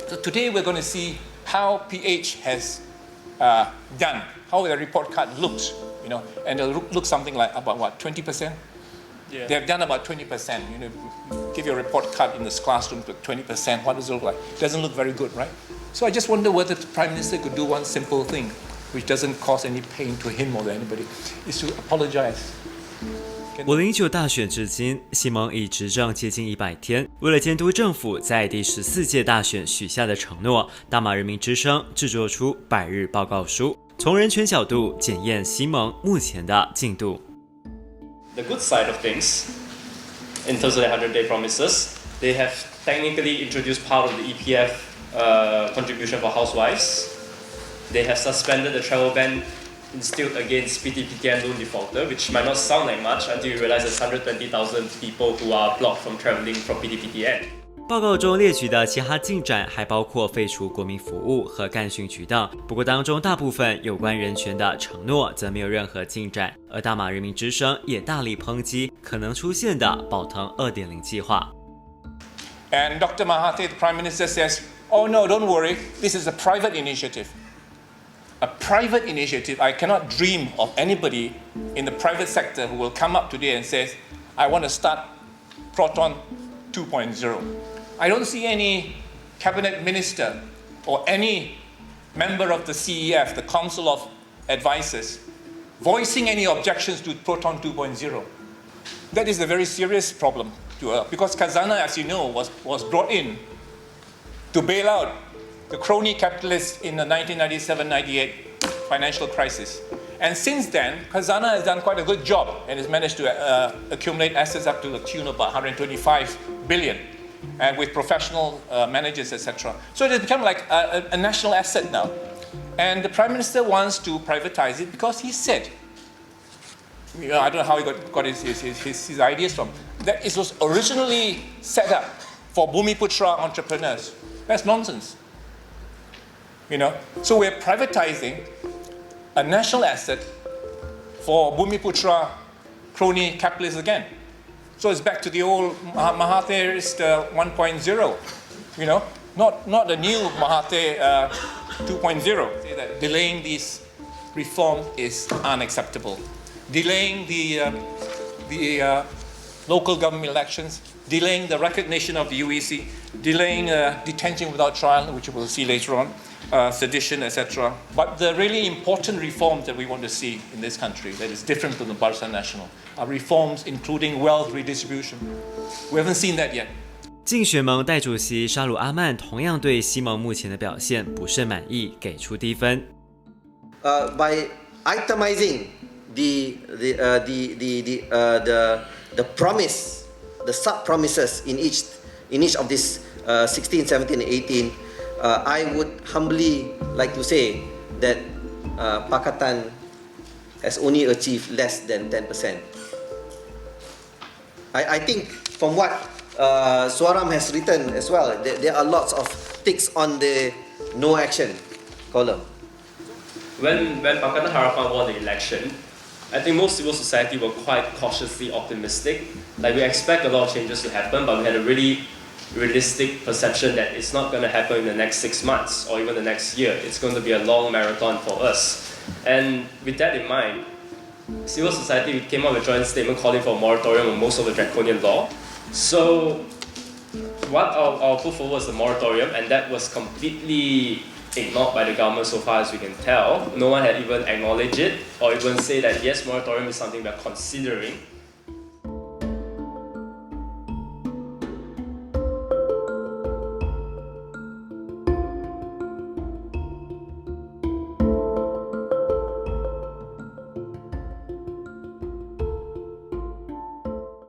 So today we're going to see how PH has done, how the report card looks, and it'll look something like about what, 20%? Yeah. They've done about 20%. Give your report card in this classroom to 20%. What does it look like? It doesn't look very good, right? So I just wonder whether the Prime Minister could do one simple thing, which doesn't cause any pain to him or to anybody, is to apologize. 509大选至今，希盟已执政接近100天。为了监督政府在第14届大选许下的承诺，大马人民之声制作出百日报告书，从人权角度检验希盟目前的进度。The good side of things, in terms of the 100-day promises, they have technically introduced part of the EPF contribution for housewives. They have suspended the travel ban instilled against PTPTN loan defaulter, which might not sound like much until you realize there's 120,000 people who are blocked from traveling from PTPTN. 报告中列举的其他进展还包括废除国民服务和干训局等，不过当中大部分有关人权的承诺则没有任何进展，而大马人民之声也大力抨击可能出现的保藤 2.0 计划。And Dr. Mahathir, the Prime Minister, says, "Oh no, don't worry, this is a private initiative. A private initiative. I cannot dream of anybody in the private sector who will come up today and says, I want to start Proton 2.0. I don't see any cabinet minister or any member of the CEF, the Council of Advisors, voicing any objections to Proton 2.0. That is a very serious problem to her, because Khazanah, as you know, was brought in to bail out the crony capitalists in the 1997-98 financial crisis. And since then, Khazanah has done quite a good job and has managed to accumulate assets up to the tune of about 125 billion, and with professional managers, etc. So it has become like a national asset now. And the Prime Minister wants to privatize it because he said, I don't know how he got his ideas from, that it was originally set up for Bumiputra entrepreneurs. That's nonsense. So we're privatizing a national asset for Bumiputra crony capitalists again. So it's back to the old Mahathir's 1.0, not the new Mahathir 2.0. That delaying these reforms is unacceptable. Delaying the local government elections, delaying the recognition of the UEC, delaying detention without trial, which we'll see later on, sedition, etc. But the really important reforms that we want to see in this country that is different from the Barisan Nasional are reforms including wealth redistribution. We haven't seen that yet. 竞选盟代主席沙鲁阿曼同样对希盟目前的表现不甚满意，给出低分。By itemizing the promise, the sub promises in each of these 16, 17, and 18. I would humbly like to say that Pakatan has only achieved less than 10%. I think from what SUARAM has written as well, there are lots of ticks on the no action column. When Pakatan Harapan won the election, I think most civil society were quite cautiously optimistic. Like, we expect a lot of changes to happen, but we had a really realistic perception that it's not going to happen in the next 6 months or even the next year. It's going to be a long marathon for us. And with that in mind, civil society came up with a joint statement calling for a moratorium on most of the draconian law. So what I'll put forward was the moratorium, and that was completely ignored by the government so far as we can tell. No one had even acknowledged it or even say that yes, moratorium is something we're considering.